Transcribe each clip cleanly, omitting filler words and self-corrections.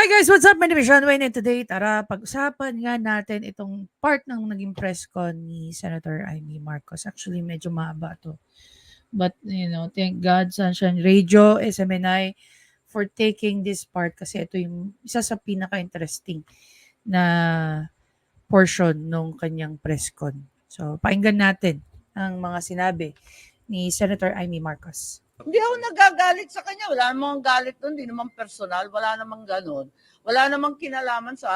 Hi guys, what's up? My name is Sean Wayne and today, tara, pag-usapan nga natin itong part ng naging press con ni Senator Amy Marcos. Actually, medyo mahaba to. But, thank God, Sunshine Radio, SMNI, for taking this part kasi ito yung isa sa pinaka-interesting na portion nung kanyang press con. So, pakinggan natin ang mga sinabi ni Senator Amy Marcos. Hindi ako nagagalit sa kanya. Wala namang galit doon. Hindi naman personal. Wala namang ganun. Wala namang kinalaman sa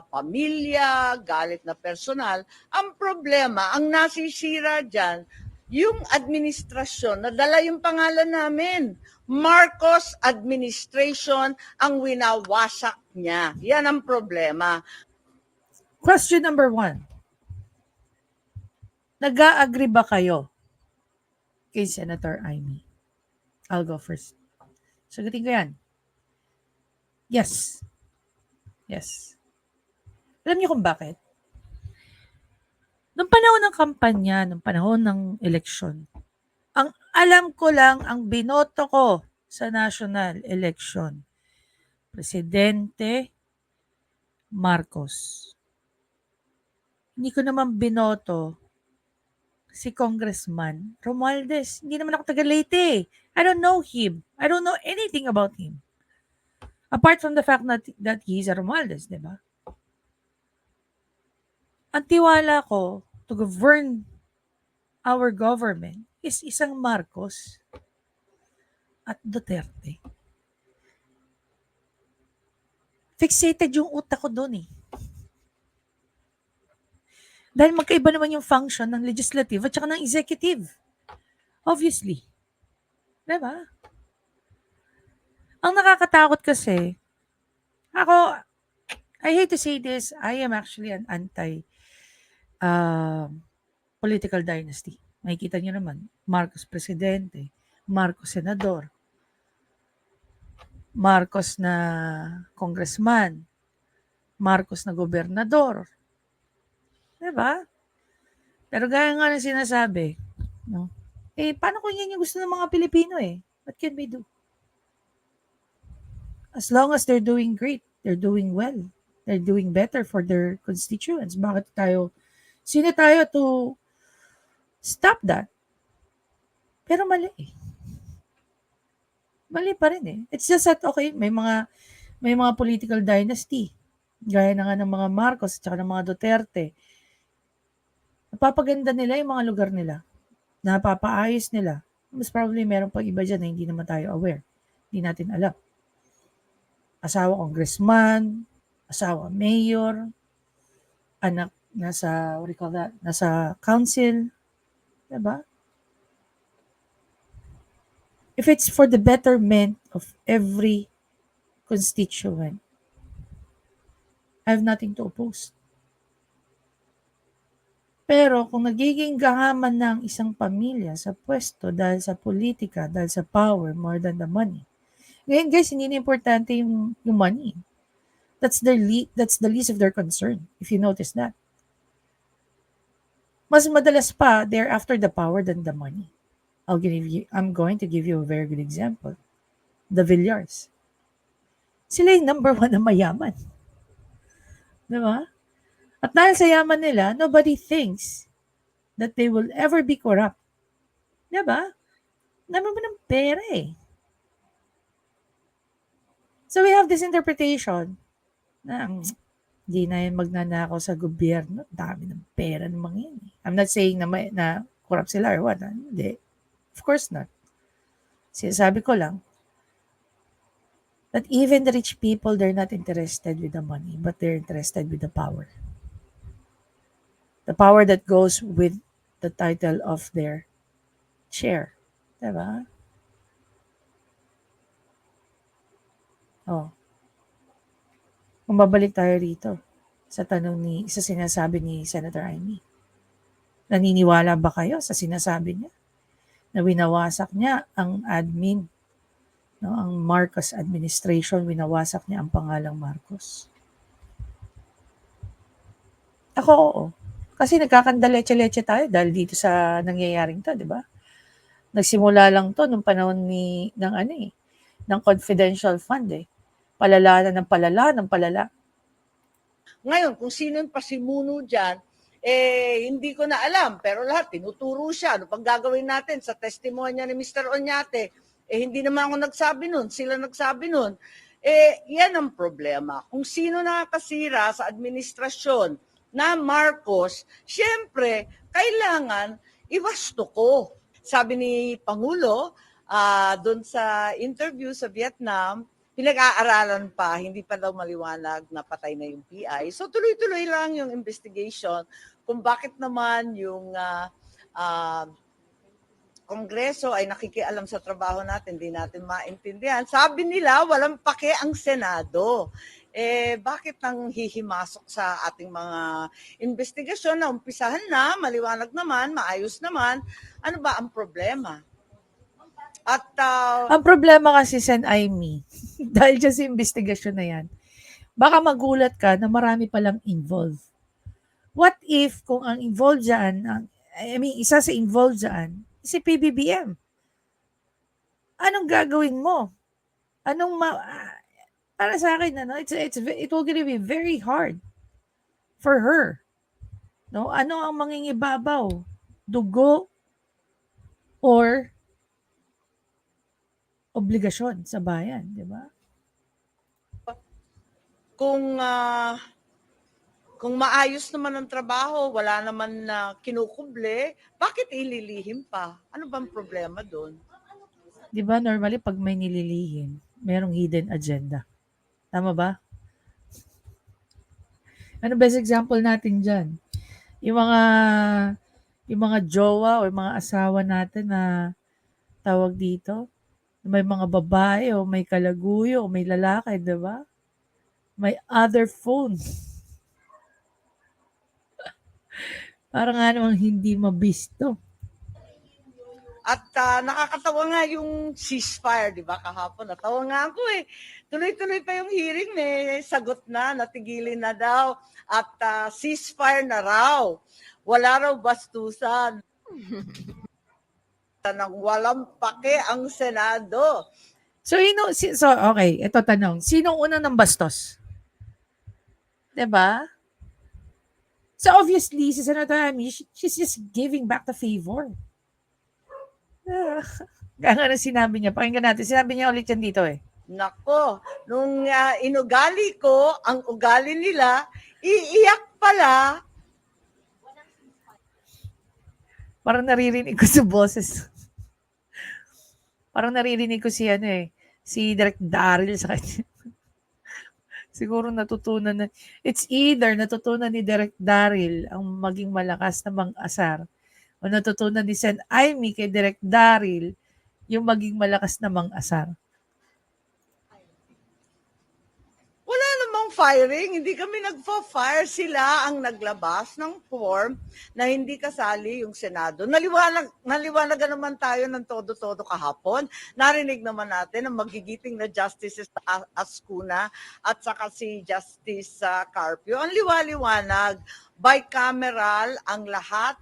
pamilya, galit na personal. Ang problema, ang nasisira dyan, yung administrasyon, nadala yung pangalan namin. Marcos administration ang winawasak niya. Yan ang problema. Question number 1. Nag-a-agree ba kayo kay Senator Amy? I'll go first. Sagutin ko yan. Yes. Yes. Alam niyo kung bakit? Nung panahon ng kampanya, nung panahon ng eleksyon, ang alam ko lang, ang binoto ko sa national election, Presidente Marcos. Hindi ko naman binoto si Congressman Romualdez. Hindi naman ako taga Leyte. I don't know him. I don't know anything about him. Apart from the fact that he's a Romualdez, di ba? Ang tiwala ko to govern our government is isang Marcos at Duterte. Fixated yung utak ko doon eh. Dahil magkaiba naman yung function ng legislative at saka ng executive. Obviously. Diba? Ang nakakatakot kasi, ako, I hate to say this, I am actually an anti-political dynasty. Makikita nyo naman, Marcos Presidente, Marcos Senador, Marcos na Congressman, Marcos na Gobernador. Diba? Pero gaya nga ng sinasabi, no? Paano kung yan yung gusto ng mga Pilipino eh? What can we do? As long as they're doing great, they're doing well, they're doing better for their constituents. Sino tayo to stop that? Pero mali eh. Mali pa rin eh. It's just that, okay, may mga political dynasty. Gaya na nga ng mga Marcos at ng mga Duterte. Napapaganda nila yung mga lugar nila. Napapaayos nila. Mas probably meron pang iba dyan na hindi naman tayo aware. Hindi natin alam. Asawa congressman, asawa mayor, anak nasa, nasa council. Diba? If it's for the betterment of every constituent, I have nothing to oppose. Pero kung nagiging gahaman ng isang pamilya sa pwesto dahil sa politika, dahil sa power more than the money. Ngayon guys, hindi na importante yung money. That's the least of their concern, if you notice that. Mas madalas pa, they're after the power than the money. I'm going to give you a very good example. The Villars. Sila yung number 1 na mayaman. Diba? At dahil sa yaman nila, nobody thinks that they will ever be corrupt. Diba? Naman mo ng pera eh. So we have this interpretation na hindi na yan magnanakaw sa gobyerno. Dami ng pera ng mga yan. I'm not saying na corrupt sila or what. Hindi. Of course not. Sinasabi ko lang that even the rich people, they're not interested with the money, but they're interested with the power. The power that goes with the title of their chair. Diba? Oh. Kung babalik tayo rito sa sinasabi ni Senator Amy. Naniniwala ba kayo sa sinasabi niya? Na winawasak niya ang admin, no, ang Marcos administration, winawasak niya ang pangalang Marcos. Ako, oo. Kasi nagkakandaleche-leche tayo dahil dito sa nangyayaring to, di ba? Nagsimula lang to nung panahon ng confidential fund eh. palala na ng palala, ng palala. Ngayon, kung sino yung pasimuno dyan, hindi ko na alam. Pero lahat, tinuturo siya. Ano pang gagawin natin sa testimonya ni Mr. Oñate? Hindi naman ako nagsabi nun. Sila nagsabi nun. Yan ang problema. Kung sino nakakasira sa administrasyon na Marcos, syempre, kailangan iwasto ko. Sabi ni Pangulo, doon sa interview sa Vietnam, pinag-aaralan pa, hindi pa daw maliwanag na patay na yung PI. So tuloy-tuloy lang yung investigation kung bakit naman yung Kongreso ay nakikialam sa trabaho natin, hindi natin maintindihan. Sabi nila, walang pake ang Senado. Bakit nang hihimasok sa ating mga investigasyon na umpisahan na, maliwanag naman, maayos naman, ano ba ang problema? At Ang problema kasi, Sen Aimee, dahil dyan sa investigasyon na yan, baka magulat ka na marami palang involved. What if kung ang involved dyan, isa sa involved dyan, si PBBM? Anong gagawin mo? Para sa akin, it will gonna be very hard for her. No? Ano ang mangingibabaw? Dugo or obligasyon sa bayan, di ba? Kung maayos naman ang trabaho, wala naman na kinukuble, bakit ililihim pa? Ano bang problema doon? Di ba normally pag may nililihim, merong hidden agenda. Tama ba? Ano best example natin dyan? Yung mga yung mga jowa o yung mga asawa natin na tawag dito, may mga babae o may kalaguyo o may lalaki, di ba? May other phone. Para nga namang hindi mabisto. At nakakatawa nga yung ceasefire, di ba, kahapon. Natawa nga ako eh. Tuloy-tuloy pa yung hearing, may sagot na, natigilin na daw. At ceasefire na raw. Wala raw bastusan. Nang walang pake ang Senado. So, okay, ito tanong. Sinong una ng bastos? 'Di ba? So, obviously, si Senator Amy, she's just giving back the favor. Kaya nga na sinabi niya, pakinggan natin. Sinabi niya ulit yan dito eh. Nako, nung inugali ko, ang ugali nila, iiyak pala. Parang naririnig ko sa boses. Parang naririnig ko si Direk Daryl sa kanya. Siguro natutunan na, it's either natutunan ni Direk Daryl ang maging malakas na mang-asar o natutunan ni Sen Aimee kay Direk Daryl yung maging malakas na mang-asar. Wala namang firing, hindi kami nagpo-fire. Sila ang naglabas ng form na hindi kasali yung Senado. Naliwanagan naman tayo ng todo-todo kahapon. Narinig naman natin ang magigiting na Justices Ascuna at saka si Justice Carpio. Ang liwaliwanag, bicameral ang lahat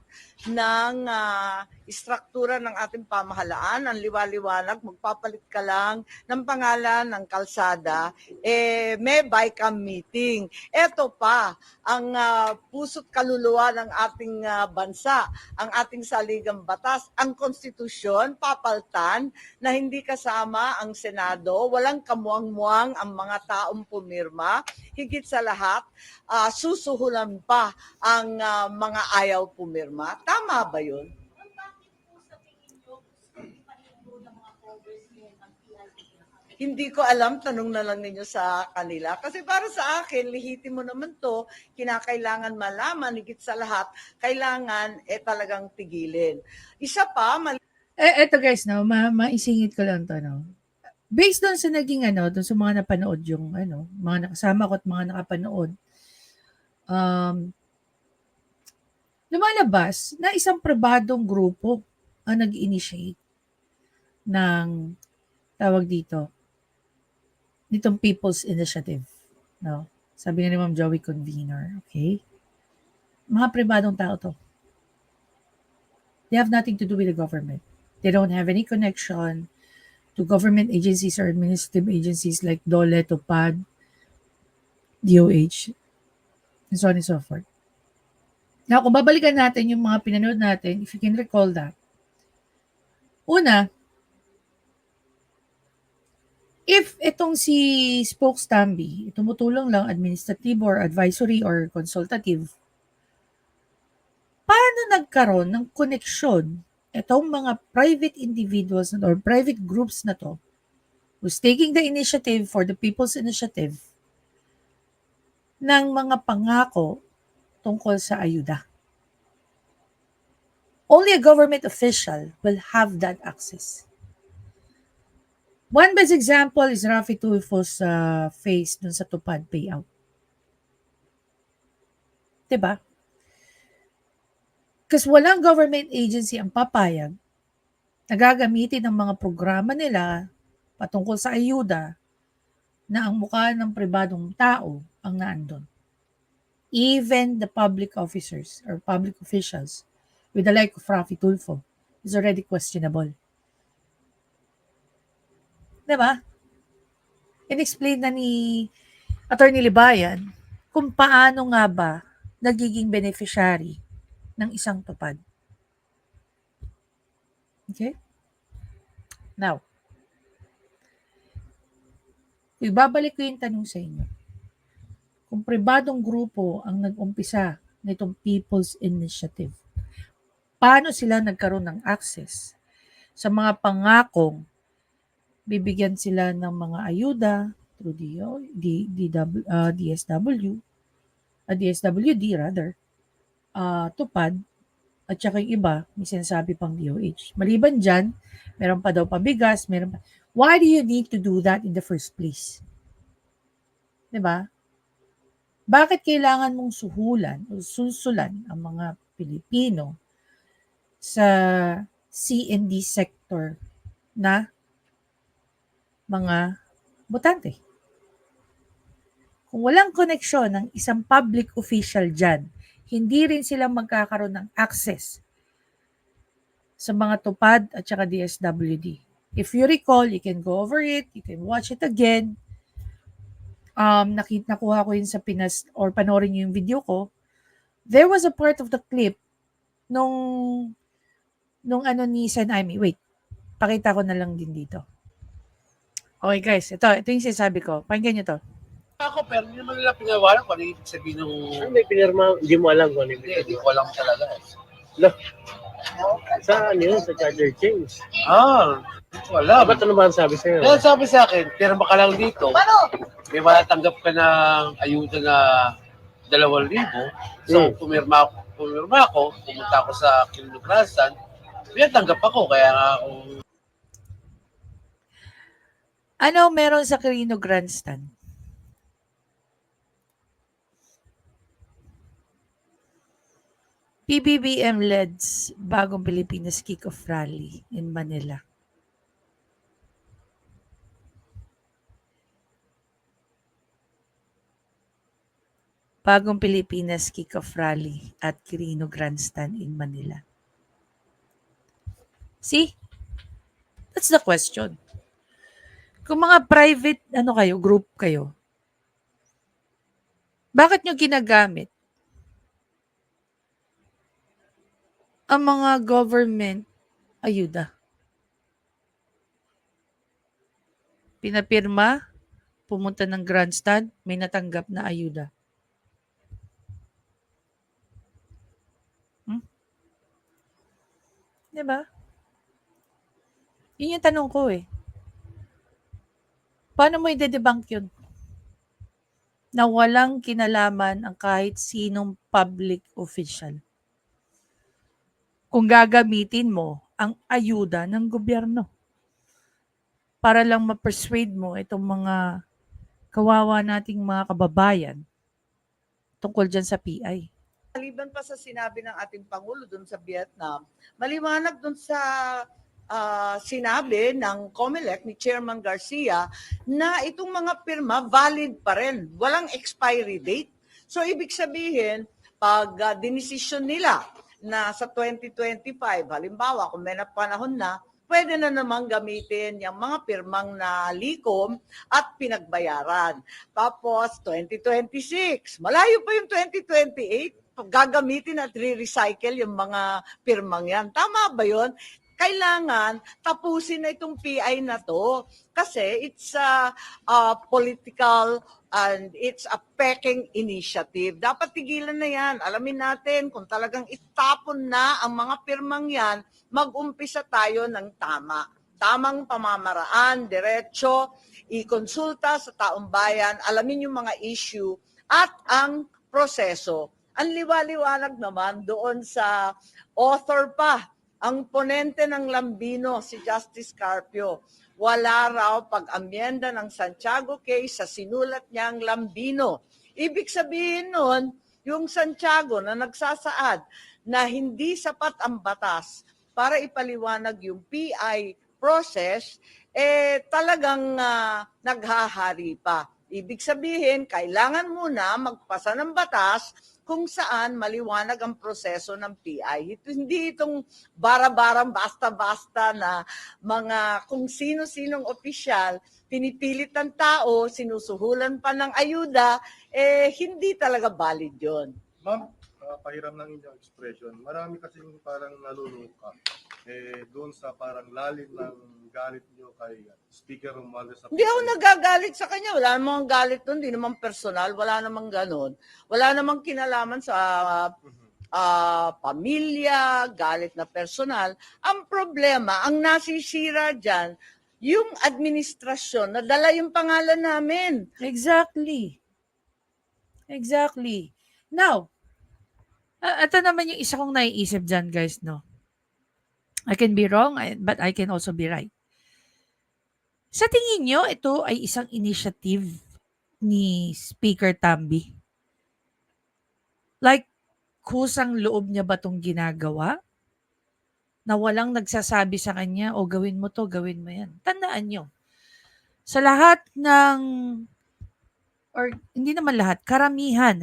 ng istruktura ng ating pamahalaan, ang liwaliwanag, magpapalit ka lang ng pangalan ng kalsada, may BICAM meeting. Ito pa, ang puso't kaluluwa ng ating bansa, ang ating saligang batas, ang konstitusyon, papaltan na hindi kasama ang Senado, walang kamuang-muang ang mga taong pumirma, higit sa lahat, susuhulan pa ang mga ayaw pumirma. Tama ba yun? Hindi ko alam, tanong na lang ninyo sa kanila. Kasi para sa akin, lihitimo naman to, kinakailangan malaman, higit sa lahat, kailangan talagang tigilin. Isa pa, Eto guys, no, maisingit ko lang to, no. Based doon sa naging doon sa mga napanood yung mga nakasama ko at mga nakapanood, lumalabas na isang pribadong grupo ang nag-initiate ng tawag dito, nitong People's Initiative. No? Sabi nga ni Ma'am Joey Convener, okay? Mga pribadong tao to. They have nothing to do with the government. They don't have any connection to government agencies or administrative agencies like DOLE, TUPAD, DOH, and so on and so forth. Now, kung babalikan natin yung mga pinanood natin, if you can recall that, una, if itong si Spokes Tambi, tumutulong lang administrative or advisory or consultative, paano nagkaroon ng koneksyon itong mga private individuals or private groups na to who's taking the initiative for the People's Initiative ng mga pangako tungkol sa ayuda? Only a government official will have that access. One best example is Raffy Tulfo's face dun sa Tupad payout. Diba? Kasi walang government agency ang papayag na gagamitin ng mga programa nila patungkol sa ayuda na ang mukha ng pribadong tao ang naandun. Even the public officers or public officials with the like of Raffy Tulfo is already questionable. Diba? In-explain na ni Attorney Libayan kung paano nga ba nagiging beneficiary ng isang tupad. Okay? Now, ibabalik ko yung tanong sa inyo. Kung pribadong grupo ang nag-umpisa nitong People's Initiative, paano sila nagkaroon ng access sa mga pangakong bibigyan sila ng mga ayuda through DSWD rather, TUPAD, at saka yung iba, may sinasabi pang DOH. Maliban dyan, meron pa daw pabigas, meron pa. Why do you need to do that in the first place? Diba? Bakit kailangan mong suhulan o sunsulan ang mga Pilipino sa C&D sector na mga botante? Kung walang koneksyon ng isang public official dyan, hindi rin sila magkakaroon ng access sa mga tupad at saka DSWD. If you recall, you can go over it, you can watch it again. Nakuha ko yun sa Pinas or panoorin niyo yung video ko. There was a part of the clip nung ano ni Sen Aimee. Wait, pakita ko na lang din dito. Okay guys, ito yung sinasabi ko. Pakinggan niyo to. Ako, pero hindi naman nila pinawalan kung ano yung ibig sabihin ng... Ano may pinirma? Hindi mo alam kung ano yung Hindi ko alam talaga. No. Sa ano yun? Sa charger change. Hindi ko alam. Ba't ano ba ang sabi sa'yo? Kaya sabi sa akin, pirma ka lang dito. May matatanggap ka ng ayuda na 2,000. So, pumirma ako, pumunta ako sa Kinunukrasan, tanggap ako, kaya nga ako... Ano meron sa Quirino Grandstand? PBBM leads Bagong Pilipinas Kick-Off Rally in Manila. Bagong Pilipinas Kick-Off Rally at Quirino Grandstand in Manila. See? That's the question. Kung mga private group kayo, bakit nyo ginagamit ang mga government ayuda? Pinapirma, pumunta ng grandstand, may natanggap na ayuda. Diba? Yun yung tanong ko eh. Paano mo i-debunk yun? Na walang kinalaman ang kahit sinong public official. Kung gagamitin mo ang ayuda ng gobyerno para lang ma-persuade mo itong mga kawawa nating mga kababayan tungkol dyan sa PI. Maliban pa sa sinabi ng ating Pangulo doon sa Vietnam, maliwanag doon sa sinabi ng COMELEC ni Chairman Garcia na itong mga pirma valid pa rin. Walang expiry date. So ibig sabihin, pag dinesisyon nila na sa 2025, halimbawa kung may napanahon na, pwede na naman gamitin yung mga pirmang na likom at pinagbayaran. Tapos 2026, malayo pa yung 2028, gagamitin at re-recycle yung mga pirmang yan. Tama ba yun? Kailangan tapusin na itong PI na to kasi it's a political and it's a pecking initiative. Dapat tigilan na yan. Alamin natin kung talagang itapon na ang mga pirmang yan, mag-umpisa tayo ng tama. Tamang pamamaraan, diretso, i-konsulta sa taong bayan, alamin yung mga issue at ang proseso. Ang liwaliwanag naman doon sa author pa, ang ponente ng Lambino, si Justice Carpio, wala raw pag-amyenda ng Santiago case sa sinulat niyang Lambino. Ibig sabihin nun, yung Santiago na nagsasaad na hindi sapat ang batas para ipaliwanag yung PI process, talagang naghahari pa. Ibig sabihin, kailangan muna magpasa ng batas kung saan maliwanag ang proseso ng PI. Hindi itong bara-barang basta-basta na mga kung sino-sinong opisyal, pinipilit ng tao, sinusuhulan pa ng ayuda, hindi talaga valid yun. Ma'am, pahiram ng inyong expression. Marami kasi parang naluluka. Doon sa parang lalim ng galit nyo kay Speaker Romualdez. Hindi ako nagagalit sa kanya. Wala namang galit doon. Hindi naman personal. Wala namang ganon. Wala namang kinalaman sa pamilya, galit na personal. Ang problema, ang nasisira dyan, yung administrasyon, nadala yung pangalan namin. Exactly. Exactly. Now, ito naman yung isa kong naiisip dyan, guys, no? I can be wrong, but I can also be right. Sa tingin nyo, ito ay isang initiative ni Speaker Tamby? Like, kusang loob niya ba itong ginagawa? Na walang nagsasabi sa kanya, o gawin mo to, gawin mo yan. Tandaan nyo, sa lahat ng, or hindi naman lahat, karamihan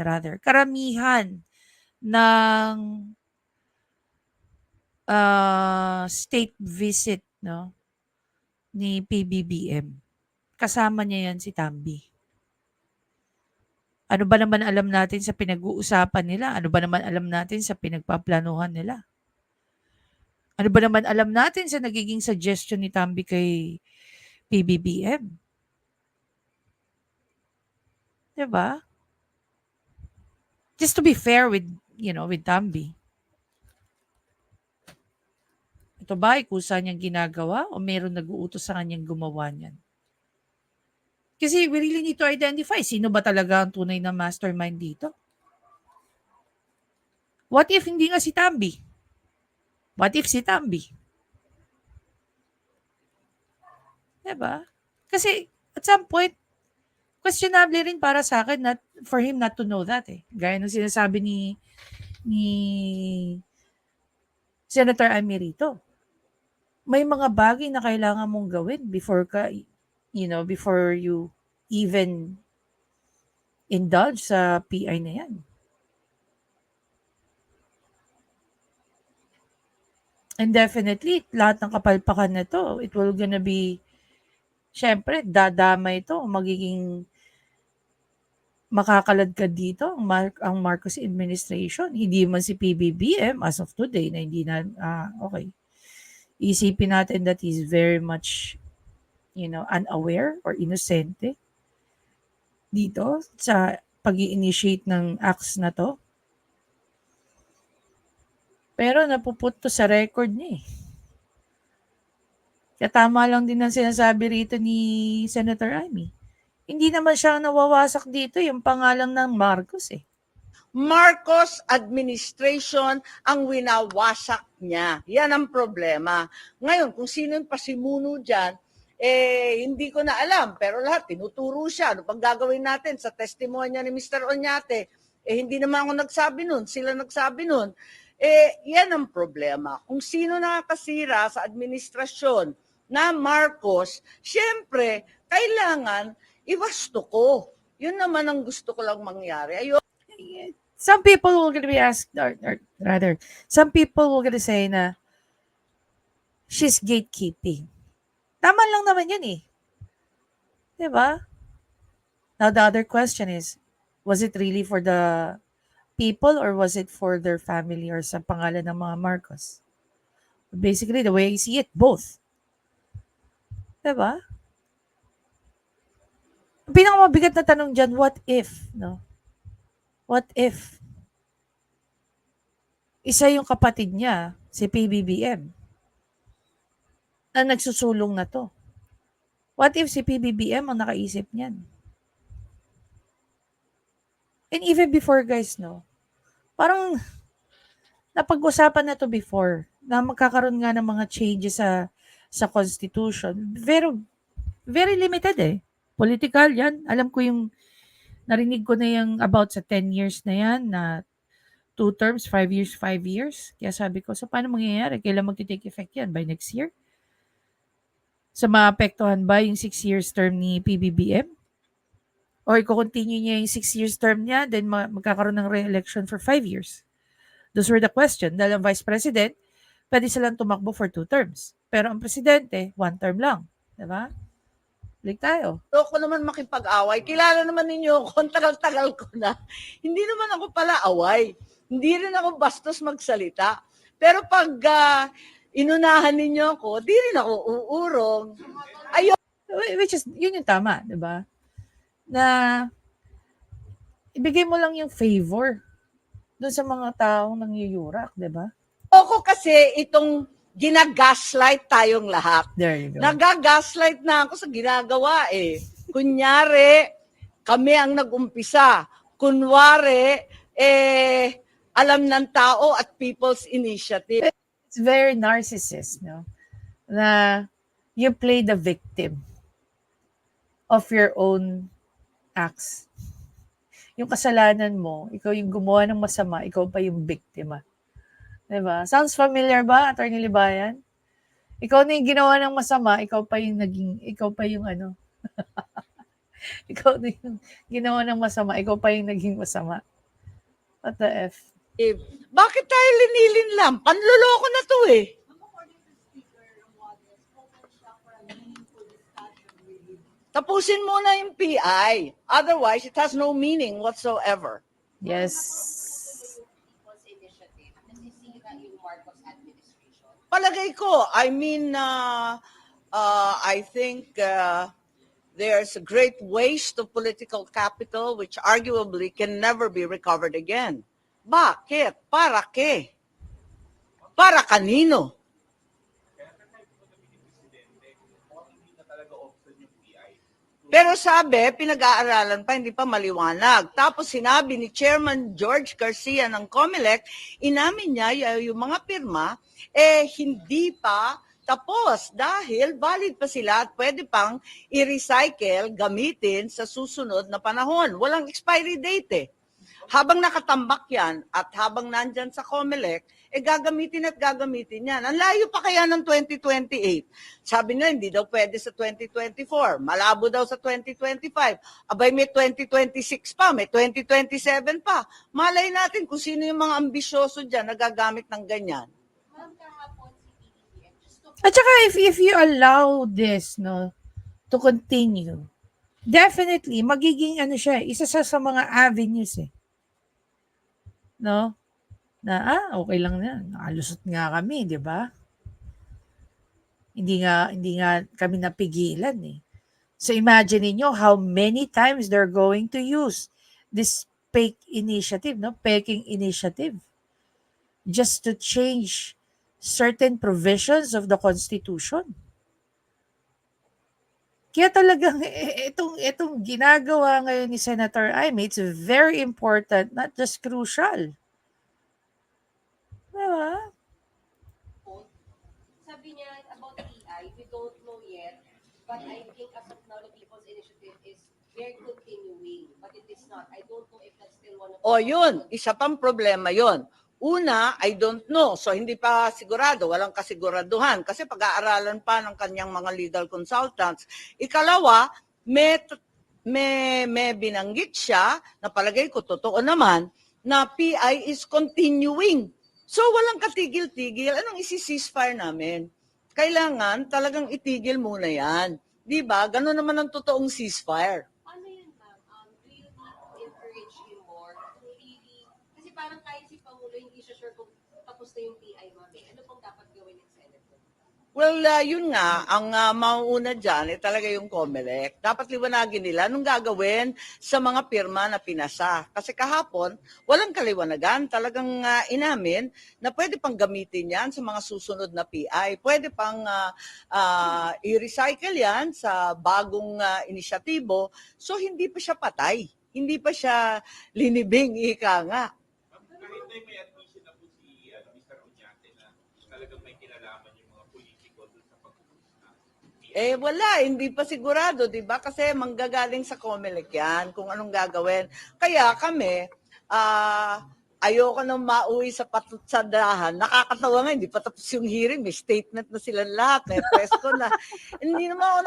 ng state visit, no, ni PBBM. Kasama niya yan si Tamby. Ano ba naman alam natin sa pinag-uusapan nila? Ano ba naman alam natin sa pinagpaplanuhan nila? Ano ba naman alam natin sa nagiging suggestion ni Tamby kay PBBM? Diba? Just to be fair with Tamby. Ito ba ay kusa niyang ginagawa o meron nag-uutos sa kanyang gumawa niyan? Kasi we really need to identify sino ba talaga ang tunay na mastermind dito. What if hindi nga si Tamby? What if si Tamby? Diba? Kasi at some point, questionable rin para sa akin for him not to know that eh. Gaya ng sinasabi ni Senator Amirito. May mga bagay na kailangan mong gawin before you even indulge sa PI na yan. And definitely, lahat ng kapalpakan na to, it will gonna be, syempre, dadamay ito, magiging makakaladkad dito ang Marcos administration. Hindi man si PBBM as of today na hindi na, okay. Isipin natin that he's very much, unaware or inosente dito sa pag-i-initiate ng acts na to. Pero napuput to sa record niya eh. Kaya tama lang din ang sinasabi rito ni Senator Amy. Hindi naman siya nawawasak dito yung pangalan ng Marcos eh. Marcos administration ang winawasak niya. Yan ang problema. Ngayon, kung sino yung pasimuno dyan, hindi ko na alam. Pero lahat, tinuturo siya. Ano pang gagawin natin sa testimonya ni Mr. Oñate? Hindi naman ako nagsabi nun. Sila nagsabi nun. Yan ang problema. Kung sino nakakasira sa administrasyon na Marcos, syempre, kailangan iwasto ko. Yun naman ang gusto ko lang mangyari. Some people will gonna be asked, or rather, some people will gonna say na she's gatekeeping. Tama lang naman yun eh. Diba? Now, the other question is, was it really for the people or was it for their family or sa pangalan ng mga Marcos? Basically, the way I see it, both. Diba? Ang pinakamabigat na tanong dyan, what if? No? What if? Isa yung kapatid niya, si PBBM, na nagsusulong na to. What if si PBBM ang nakaisip niyan? And even before, guys, no? Parang napag-usapan na to before na magkakaroon nga ng mga changes sa constitution. Very limited eh. Political yan. Alam ko yung narinig ko na yung about sa 10 years na yan na 2 terms, 5 years, 5 years. Kaya sabi ko, so paano mangyayari? Kailan magti-take effect yan? By next year? So maapektuhan ba yung 6 years term ni PBBM? Or i-continue niya yung 6 years term niya, then magkakaroon ng re-election for 5 years? Those were the question. Dahil ang vice president, pwede silang tumakbo for 2 terms. Pero ang presidente, 1 term lang. Diba? Balik tayo. So, ako naman makipag-away. Kilala naman ninyo ako, ang tagal-tagal ko na. Hindi naman ako pala away. Hindi rin ako bastos magsalita. Pero pag inunahan ninyo ako, di rin ako uurong. Ayun. Which is, yun yung tama, di ba? Na ibigay mo lang yung favor doon sa mga taong nangyuyurak, di ba? Ako kasi itong ginagaslight tayong lahat. There you go. Nagagaslight na ako sa ginagawa eh. Kunyari, kami ang nag-umpisa. Kunwari, alam ng tao at People's Initiative. It's very narcissist, no? Na you play the victim of your own acts. Yung kasalanan mo, ikaw yung gumawa ng masama, ikaw pa yung biktima. Diba? Sounds familiar ba, Attorney Libayan? Ikaw na yung ginawa ng masama, ikaw pa yung ano, ikaw na yung ginawa ng masama, ikaw pa yung naging masama. What the F? Bakit tayo linilin lang? Panloloko na to eh. Tapusin muna yung PI. Otherwise, it has no meaning whatsoever. Yes. Palagay ko, I mean, I think there's a great waste of political capital which arguably can never be recovered again. Bakit? Para ke? Para kanino? Pero sabi, pinag-aaralan pa, hindi pa maliwanag. Tapos sinabi ni Chairman George Garcia ng COMELEC, inamin niya yung mga pirma, hindi pa tapos dahil valid pa sila at pwede pang i-recycle, gamitin sa susunod na panahon. Walang expiry date eh. Habang nakatambak yan at habang nandyan sa COMELEC, gagamitin at gagamitin yan. Ang layo pa kaya ng 2028. Sabi nila, hindi daw pwede sa 2024. Malabo daw sa 2025. Abay, may 2026 pa, may 2027 pa. Malay natin kung sino yung mga ambisyoso dyan na gagamit ng ganyan. At saka if you allow this, no, to continue, definitely, magiging ano siya, isa sa mga avenues eh. No? Na, okay lang yan. Nakalusot nga kami, di ba? Hindi nga kami napigilan eh. So imagine niyo how many times they're going to use this fake initiative, no? Peking initiative. Just to change certain provisions of the Constitution. Kaya talagang itong ginagawa ngayon ni Senator Amy, it's very important, not just crucial. Diba? Sabi niya about PI, we don't know yet, but I think as of now, the People's Initiative is very continuing, but it is not. I don't know if that's still one of the... O yun, isa pang problema yun. Una, I don't know. So hindi pa sigurado, walang kasiguraduhan kasi pag-aaralan pa ng kanyang mga legal consultants. Ikalawa, may binanggit siya na palagay ko totoo naman na PI is continuing. So walang katigil-tigil. Anong isi-ceasefire namin? kailangan talagang itigil muna yan. Di ba? Ganun naman ang totoong ceasefire. Ano yun, ma'am? Do you need to encourage him more to really, kasi parang kahit si Pangulo, hindi siya sure kung tapos na yung PI, ma'am. Ano pong dapat gawin ng Senator? Well, yun nga, ang mauuna dyan talaga yung COMELEC. Dapat liwanagin nila anong gagawin sa mga pirma na pinasa. Kasi kahapon, walang kaliwanagan. Talagang inamin na pwede pang gamitin yan sa mga susunod na PI. Pwede pang i-recycle yan sa bagong inisyatibo. So, hindi pa siya patay. Hindi pa siya linibing, ika nga. Kahit na may admission na po si Mr. Oñate na talagang may kinalaman yung mga politiko doon sa pagpupunta. Wala, hindi pa sigurado, 'di ba? Kasi manggagaling sa COMELEC 'yan kung anong gagawin. Kaya kami, ayoko nang mauwi sa patutsadahan. Nakakatawa nga, hindi pa tapos yung hearing, may statement na sila lahat, may presko na. Hindi naman ako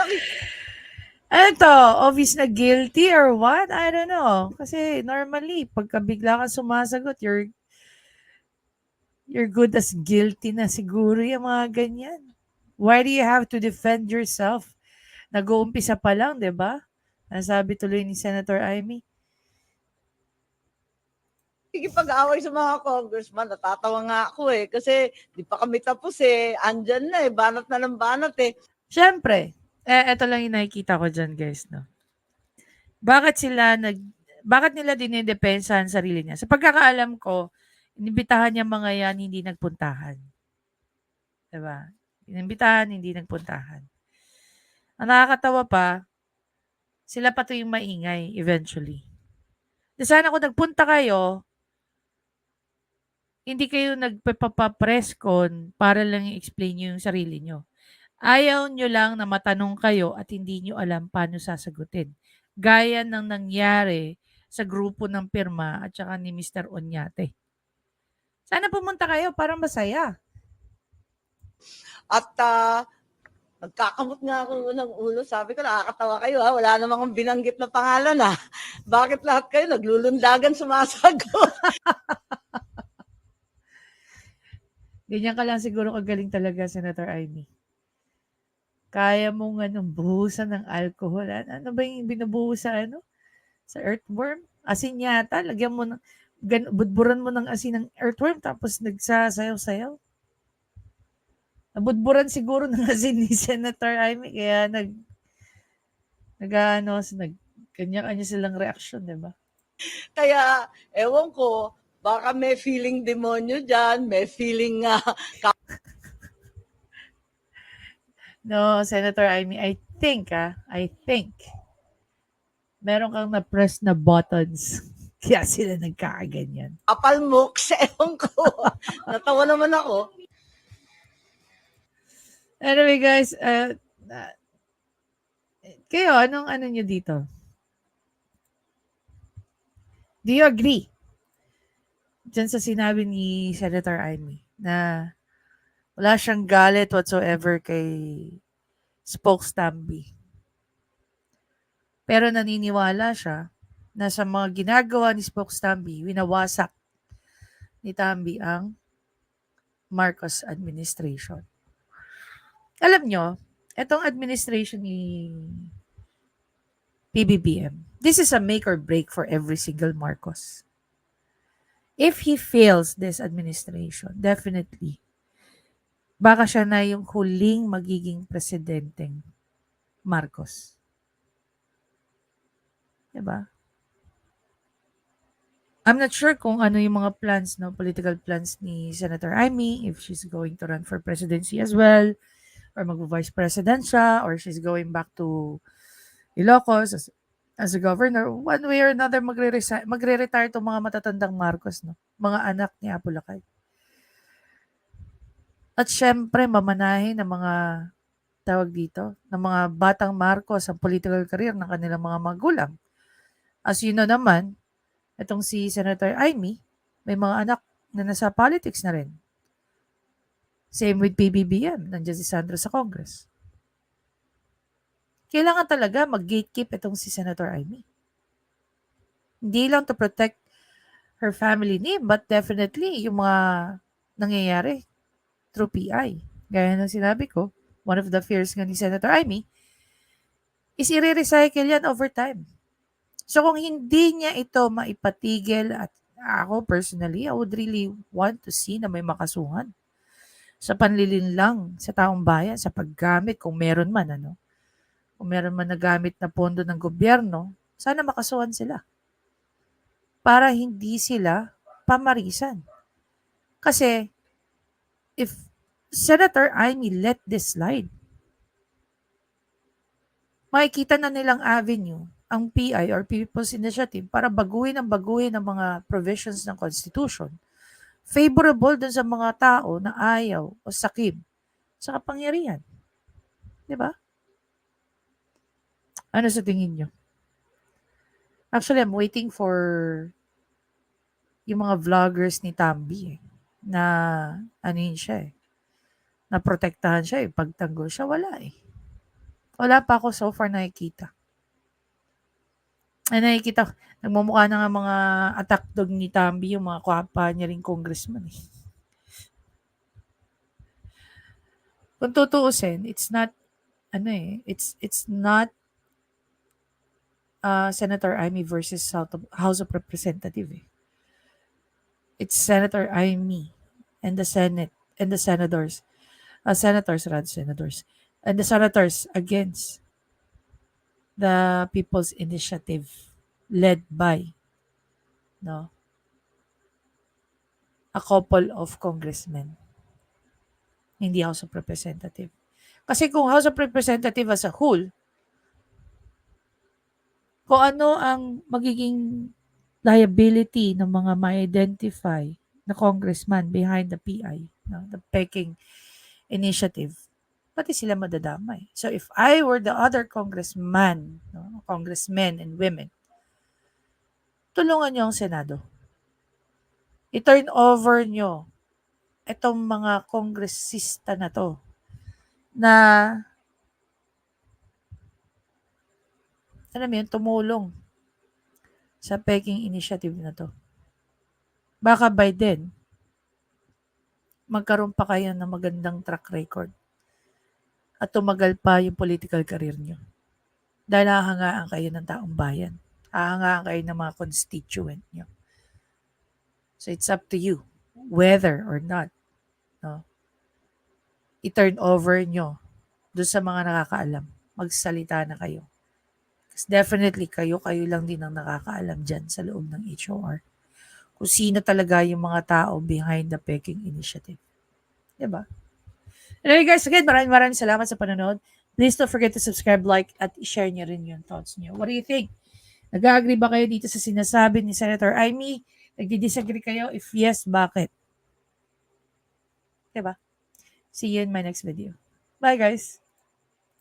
Ano to? Obvious na guilty or what? I don't know. Kasi normally, pagka bigla kang sumasagot, you're good as guilty na siguro yung mga ganyan. Why do you have to defend yourself? Nag-uumpisa pa lang, di ba? Nasabi tuloy ni Senator Amy. nakikipag-away sa mga congressman. Natatawa nga ako kasi di pa kami tapos andyan na banat na ng banat Siyempre, eto lang yung nakikita ko dyan, guys, no? Bakit nila dinidepensa ang sarili niya? Sa pagkakaalam ko, inibitahan niya mga yan, hindi nagpuntahan. Diba? Inibitahan, hindi nagpuntahan. Ang nakakatawa pa, sila pa to yung maingay eventually. Sana kung nagpunta kayo, hindi kayo nagpapapress con para lang i-explain yung sarili nyo. Ayaw nyo lang na matanong kayo at hindi nyo alam paano sasagutin. Gaya ng nangyari sa grupo ng pirma at saka ni Mr. Oñate. Sana pumunta kayo para masaya. At nagkakamot nga ako ng ulo. Sabi ko, nakakatawa kayo wala namang binanggit na pangalan Bakit lahat kayo naglulundagan sumasagot? Ganyan ka lang siguro kagaling talaga, Senator Amy. Kaya mong buhusan ng alcohol. Ano ba yung binubuhos sa earthworm? Asin yata. Lagyan mo ng, budburan mo ng asin ng earthworm tapos nagsasayaw-sayaw. Nabudburan siguro ng asin ni Senator Amy kaya kanya-kanya silang reaction, di ba? Kaya, ewan ko, baka may feeling demonyo dyan, may feeling No, Senator Amy, I think, meron kang na-press na buttons. Kaya sila nagkakaganyan. kapalmok, ewan ko. Natawa naman ako. Anyway, guys, kayo, anong nyo dito? Do you agree? Diyan sa sinabi ni Senator Amy na wala siyang galit whatsoever kay Spokes Tamby. Pero naniniwala siya na sa mga ginagawa ni Spokes Tamby, winawasak ni Tamby ang Marcos administration. Alam nyo, itong administration ni PBBM, this is a make or break for every single Marcos. If he fails this administration, definitely, baka siya na yung huling magiging presidenteng Marcos. Diba? I'm not sure kung ano yung mga plans, political plans ni Senator Amy, if she's going to run for presidency as well, or mag-vice president siya, or she's going back to Ilocos as a governor. One way or another, magre-retire itong mga matatandang Marcos, mga anak ni Apo Lakay. At syempre, mamanahin ng mga tawag dito, ng mga batang Marcos ang political career ng kanilang mga magulang. As you know naman, itong si Senator Amy, may mga anak na nasa politics na rin. Same with PBBM, nandiyan si Sandro sa Congress. Kailangan talaga mag-gatekeep itong si Senator Amy. Hindi lang to protect her family name, but definitely yung mga nangyayari through PI. Gaya ng sinabi ko, one of the fears nga ni Senator Amy, is i-recycle yan over time. So kung hindi niya ito maipatigil, at ako personally, I would really want to see na may makasuhan sa panlilinlang sa taong bayan, sa paggamit, kung meron man, kung meron man nagamit na pondo ng gobyerno, sana makasuhan sila. Para hindi sila pamarisan. Kasi, if Senator Amy let this slide, makikita na nilang avenue ang PI or People's Initiative para baguhin ang mga provisions ng Constitution favorable dun sa mga tao na ayaw o sakib sa kapangyarihan. Di ba? Ano sa tingin nyo? Actually, I'm waiting for yung mga vloggers ni Tambi na ano yun siya na protektahan siya pagtanggol siya, wala Wala pa ako so far nakikita. Ay, nakikita, nagmumukha na nga mga attack dog ni Tambi, yung mga kwapa niya rin congressman Kung tutuusin, it's not, it's not Senator Amy versus House of Representative It's Senator Amy and the Senate and the senators, and the senators against the People's Initiative led by a couple of congressmen, hindi House of Representative. Kasi kung House of Representative as a whole, kung ano ang magiging liability ng mga ma-identify na congressman behind the PI, the Peking Initiative, pati sila madadamay. So if I were the other congressmen and women, tulungan nyo ang Senado. I-turn over nyo itong mga kongresista na to na alam mo yun, tumulong sa Peking Initiative na to. Baka by then, magkaroon pa kayo ng magandang track record at tumagal pa yung political career nyo. Dahil hahangaan kayo ng taong bayan. Hahangaan kayo ng mga constituent nyo. So it's up to you whether or not i-turn over nyo doon sa mga nakakaalam. Magsalita na kayo. Kasi definitely kayo lang din ang nakakaalam dyan sa loob ng HOR. Kung sino talaga yung mga tao behind the Peking Initiative. Diba? Anyway guys, again, maraming salamat sa panonood. Please don't forget to subscribe, like, at i-share nyo rin yung thoughts nyo. What do you think? Nag-agree ba kayo dito sa sinasabi ni Senator Amy? Nagdi-disagree kayo? If yes, bakit? Diba? See you in my next video. Bye guys!